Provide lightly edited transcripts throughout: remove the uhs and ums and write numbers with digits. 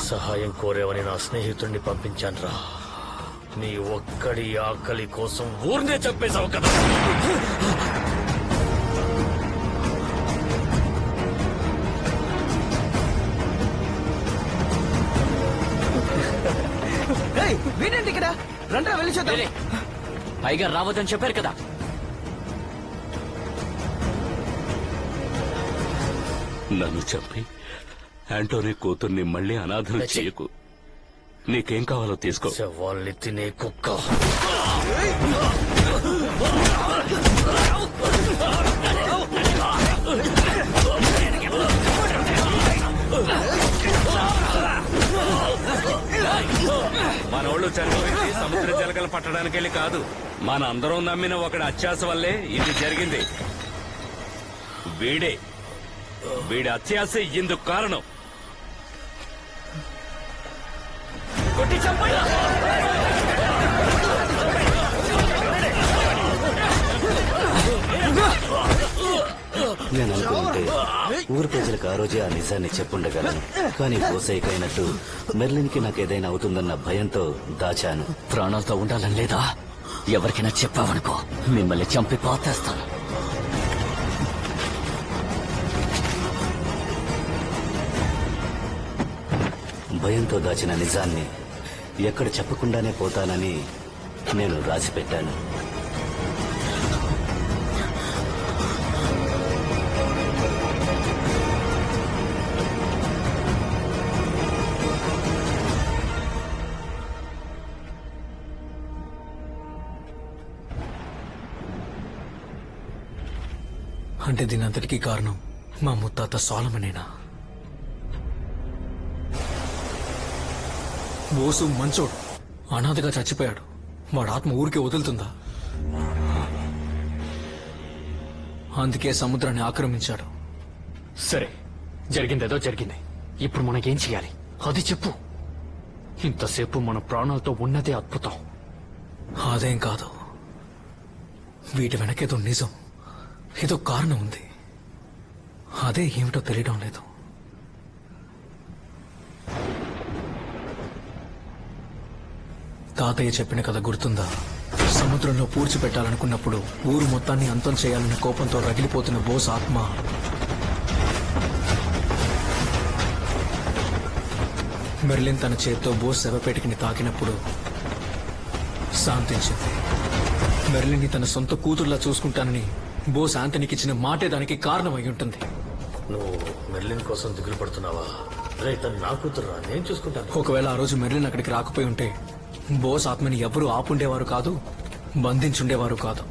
సహాయం కోరేవని నా స్నేహితుడిని పంపించానురా. నీ ఒక్కడి ఆకలి కోసం ఊరినే చంపేశావు కదా. వీడండి ఇక్కడ రండ్రా వెళ్ళి చూద్దాం. పైగా రావద్దని చెప్పారు కదా. నన్ను చంపి యాంటోనీ కూతుర్ని మళ్ళీ అనాథం చేయకు. నీకేం కావాలో తీసుకో. శవాల్ని తినే కుక్క. మనోళ్ళు చనిపోయింది సముద్ర జలకలు పట్టడానికి వెళ్ళి కాదు, మన అందరం నమ్మిన ఒకటి అత్యాస వల్లే ఇది జరిగింది. వీడి అత్యాస ఇందుకు కారణం. కొట్టి చంపండి. నేను అనుకుంటే ఊరు ప్రజలకు ఆ రోజే ఆ నిజాన్ని చెప్పుండగలను. కానీ పోసైకైనట్టు మెర్లిన్ కి నాకేదైనా అవుతుందన్న భయంతో దాచాను. ప్రాణాలతో ఉండాలని లేదా? ఎవరికైనా చెప్పావనుకో మిమ్మల్ని చంపి పాతేస్తాను. భయంతో దాచిన నిజాన్ని ఎక్కడ చెప్పకుండానే పోతానని నేను రాసిపెట్టాను. అంటే దీనంతటికీ కారణం మా ముత్తాత సోలమనేనా? బోసు మంచోడు, అనాథగా చచ్చిపోయాడు. వాడు ఆత్మ ఊరికే వదులుతుందా? అందుకే సముద్రాన్ని ఆక్రమించాడు. సరే, జరిగిందేదో జరిగింది. ఇప్పుడు మనకేం చెయ్యాలి అది చెప్పు. ఇంతసేపు మన ప్రాణాలతో ఉన్నదే అద్భుతం. అదేం కాదు, వీటి వెనకేదో నిజం, ఏదో కారణం ఉంది. అదే ఏమిటో తెలియడం లేదు. తాతయ్య చెప్పిన కథ గుర్తుందా? సముద్రంలో పూడ్చిపెట్టాలనుకున్నప్పుడు ఊరు మొత్తాన్ని అంతం చేయాలన్న కోపంతో రగిలిపోతున్న బోస్ ఆత్మ మెర్లిన్ తన చేత్తో బోస్ శవపేటికని తాకినప్పుడు శాంతించింది. మెర్లిన్ని తన సొంత కూతుర్లా చూసుకుంటానని బోస్ ఆంటనీకి ఇచ్చిన మాటే దానికి కారణమై ఉంటుంది. నువ్వు మెర్లిన్ కోసం దిగులు పడుతున్నావా? రే, తను నా కూతురురా, నేను చూసుకుంటాను. ఒకవేళ ఆ రోజు మెర్లిన్ అక్కడికి రాకపోయి ఉంటే బోస్ ఆత్మని ఎవరూ ఆపుండేవారు కాదు, బంధించుండేవారు కాదు.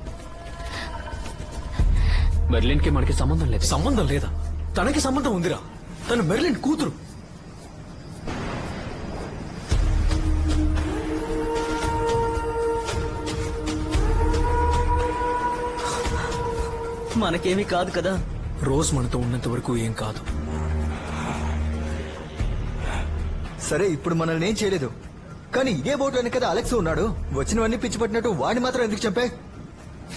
మెర్లిన్ కి మనకి సంబంధం లేదు. సంబంధం లేదా? తనకి సంబంధం ఉందిరా. తను మెర్లిన్ కూతురు. మనకేమీ కాదు కదా. రోజ్ మనతో ఉన్నంత వరకు ఏం కాదు. సరే, ఇప్పుడు మనల్ని ఏం చేయలేదు. కానీ ఇదే బోట్లోనే కదా అలెక్స్ ఉన్నాడు. వచ్చినవన్నీ పిచ్చి పట్టినట్టు వాడిని మాత్రం ఎందుకు చంపే?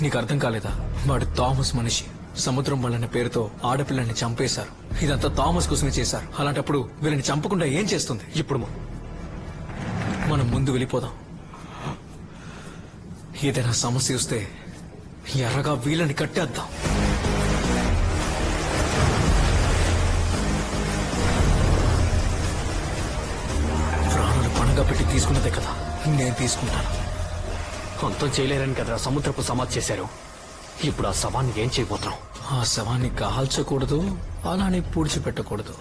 నీకు అర్థం కాలేదా? వాడు థామస్ మనిషి. సముద్రం వల్లనే పేరుతో ఆడపిల్లల్ని చంపేశారు. ఇదంతా థామస్ కోసమే చేశారు. అలాంటప్పుడు వీళ్ళని చంపకుండా ఏం చేస్తుంది? ఇప్పుడు మనం ముందు వెళ్ళిపోదాం. ఏదైనా సమస్య వస్తే ఎర్రగా వీళ్ళని కట్టేద్దాం. ప్రాణాలు పణంగా పెట్టి తీసుకున్నదే కదా నేను తీసుకుంటాను. అంతం చేయలేరని కదా సముద్రపు సమాధి చేశారు. ఇప్పుడు ఆ శవాన్ని ఏం చేయబోతున్నాం? ఆ శవాన్ని కాల్చకూడదు, అలానే పూడ్చిపెట్టకూడదు,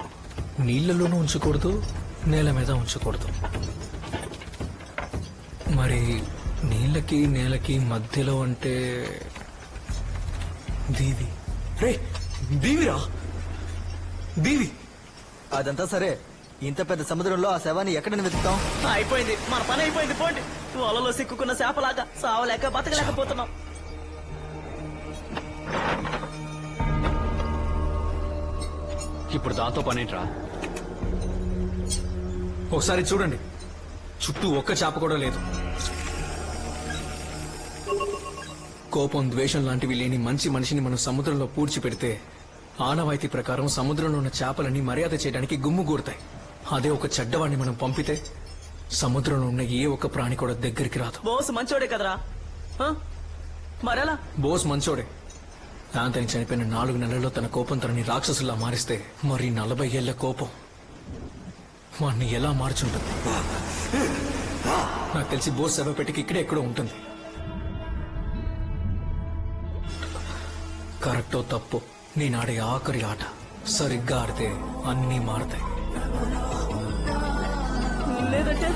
నీళ్లలోనూ ఉంచకూడదు, నేల మీద ఉంచకూడదు. మరి నీళ్ళకి నేలకి మధ్యలో అంటే దీవి. రే, దీవిరా, దీవి. అదంతా సరే, ఇంత పెద్ద సముద్రంలో ఆ శవాన్ని ఎక్కడ వెతుకుతాం? అయిపోయింది, మన పని అయిపోయింది. పోండి. వలలో సిక్కుకున్న చేపలాగా సావలేక బతకలేకపోతున్నాం. ఇప్పుడు దాంతో పనేంట్రా? ఒకసారి చూడండి, చుట్టూ ఒక్క చేప కూడా లేదు. కోపం, ద్వేషం లాంటివి లేని మంచి మనిషిని మనం సముద్రంలో పూడ్చిపెడితే ఆనవాయితీ ప్రకారం సముద్రంలో ఉన్న చేపలని మర్యాద చేయడానికి గుమ్ముగూడతాయి. అదే ఒక చెడ్డవాడిని మనం పంపితే సముద్రంలో ఉన్న ఏ ఒక్క ప్రాణి కూడా దగ్గరికి రాదు. బోస్ మంచోడే కదరా ఆ? మరెలా? బోస్ మంచోడే. యాంతని చనిపోయిన 4 నెలల్లో తన కోపం తనని రాక్షసులా మారిస్తే మరి 40 ఏళ్ల కోపం వాణ్ణి ఎలా మార్చుంటుంది? నాకు తెలిసి బోస్ శవపెట్టికి ఇక్కడే ఎక్కడో ఉంటుంది. కరెక్టో తప్పు నేనాడే ఆఖరి ఆట. సరిగ్గా ఆడితే అన్నీ మారతాయి. లేదంటే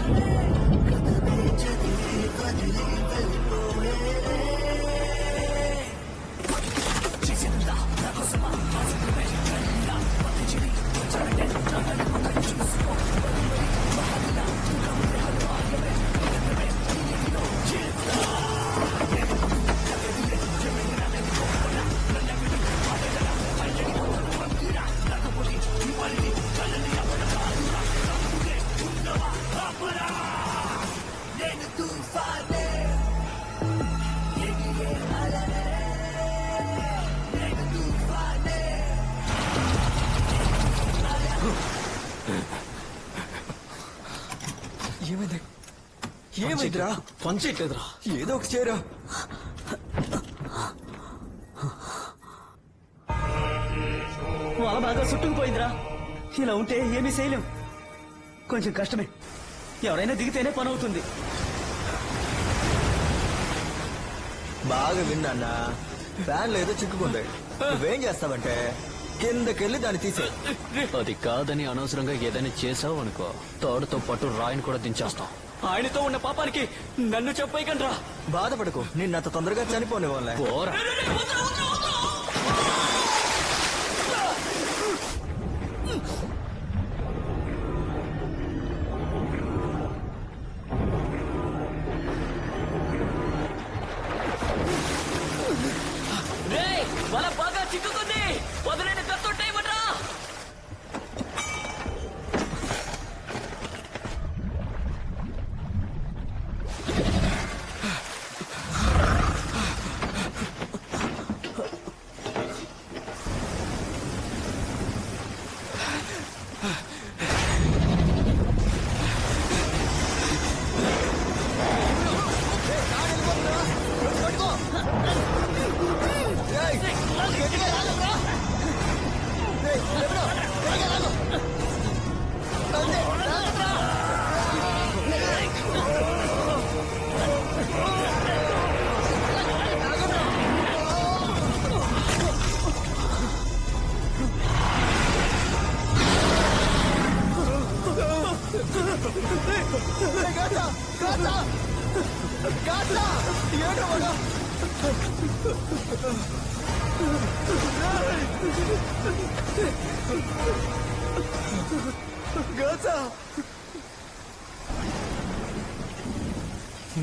ఏమైంది? ఏమైందిరా? పంచేయట్లేదురా. ఏదో ఒక చేయరా. వల బాగా చుట్టుకుపోయిందిరా. ఇలా ఉంటే ఏమీ చేయలేం. కొంచెం కష్టమే. ఎవరైనా దిగితేనే పని అవుతుంది. బాగా విన్నా, ఫ్యాన్ లేదో చిక్కుకుంది. నువ్వేం చేస్తావంటే కిందకెళ్ళి దాన్ని తీసే. అది కాదని అనవసరంగా ఏదైనా చేసావు అనుకో, తాడుతో పాటు రాయిని కూడా దించేస్తాం. ఆయనతో ఉన్న పాపానికి నన్ను చెప్పేయకండ్రా. బాధపడకు, నిన్నంత తొందరగా చనిపోని వాళ్ళే. పోరా. వల బాగా చిక్కుకుంది. వదిలేని కత్తుంటాయిమట్రా.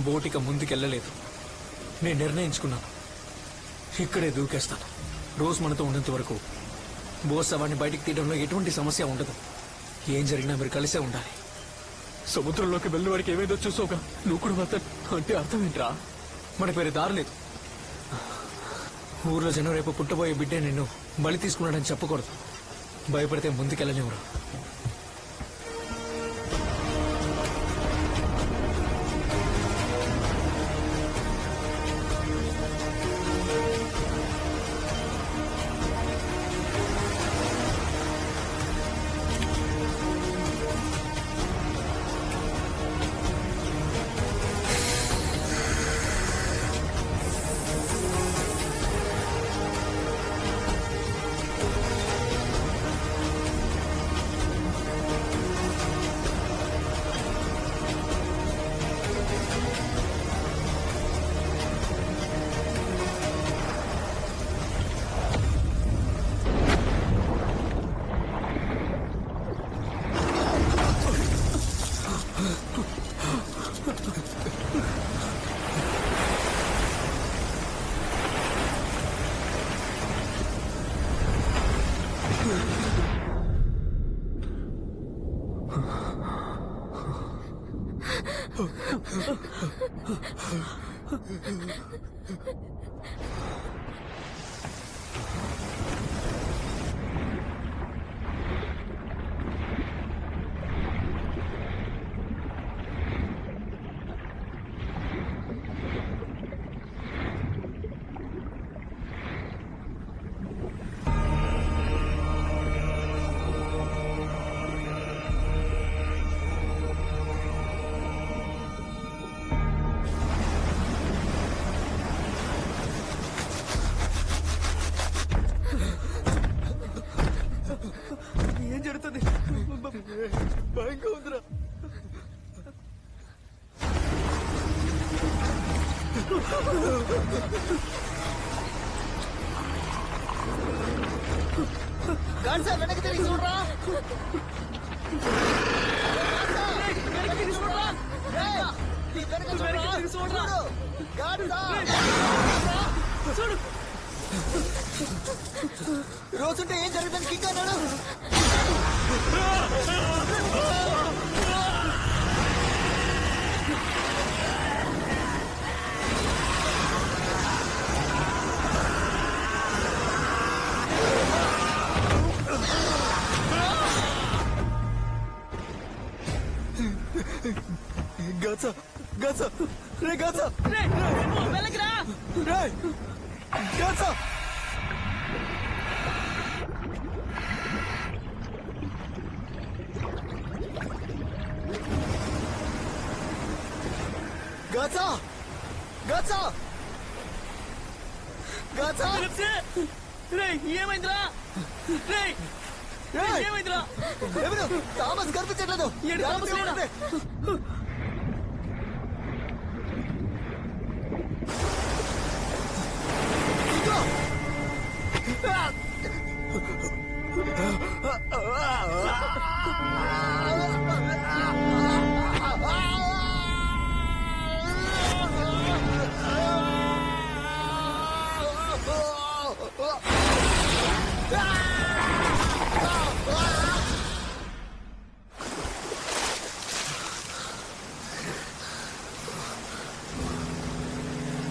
బోటిక ముందుకెళ్ళలేదు. నేను నిర్ణయించుకున్నాను, ఇక్కడే దూకేస్తాను. రోజు మనతో ఉన్నంత వరకు బోస్ వాడిని బయటికి తీయడంలో ఎటువంటి సమస్య ఉండదు. ఏం జరిగినా మీరు కలిసే ఉండాలి. సముద్రంలోకి వెళ్ళిన వాడికి ఏమైందో చూసావుగా, నువ్వు కూడా వెళ్తాను అంటే అర్థం ఏంట్రా? మనకు వేరే దారి లేదు. ఊర్లో జనం రేపు పుట్టబోయే బిడ్డే నిన్ను బలి తీసుకున్నాడని చెప్పకూడదు. భయపడితే ముందుకెళ్ళలేవురా. భయంగా ఉందిరా. గాడ్సా వెనక్కి తిరిగి చూడరా. రోజుంటే ఏం జరుగుతుంది కింగ్ అన్నాడు. గాచా గాచా రే గాచా రే వెళ్ళకిరా రే గాచా గాచా గాచా గాచా రే ఏమైందిరా రే ఏమైందిరా ఎవరు థామస్ కనిపించట్లేదు.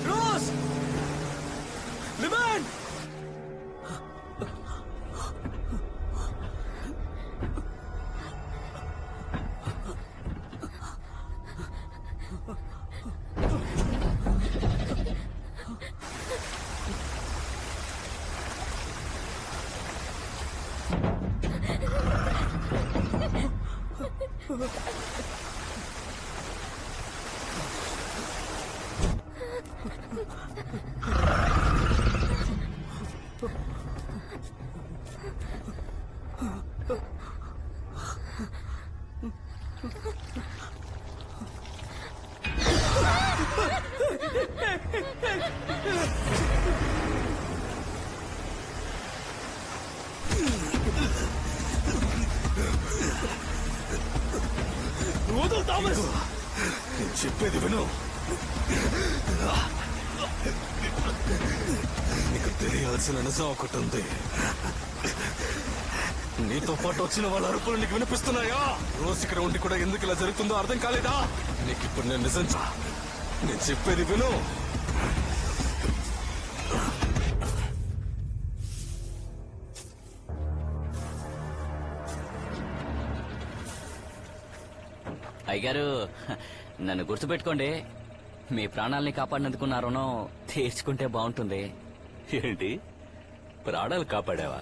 రోజ్ లిమన్ చెప్పేది విను. నీకు తెలియాల్సిన నిజం ఒకటి ఉంది. నీతో పాటు వచ్చిన వాళ్ళ అరుపులు నీకు వినిపిస్తున్నాయా? రోజు ఇక్కడ ఉండి కూడా ఎందుకు ఇలా జరుగుతుందో అర్థం కాలేదా? నీకు ఇప్పుడు నేను నిజం నేను చెప్పేది విను. అయ్యగారు నన్ను గుర్తుపెట్టుకోండి. మీ ప్రాణాలని కాపాడినందుకు నా రుణం తీర్చుకుంటే బాగుంటుంది. ఏంటి ప్రాణాలు కాపాడావా?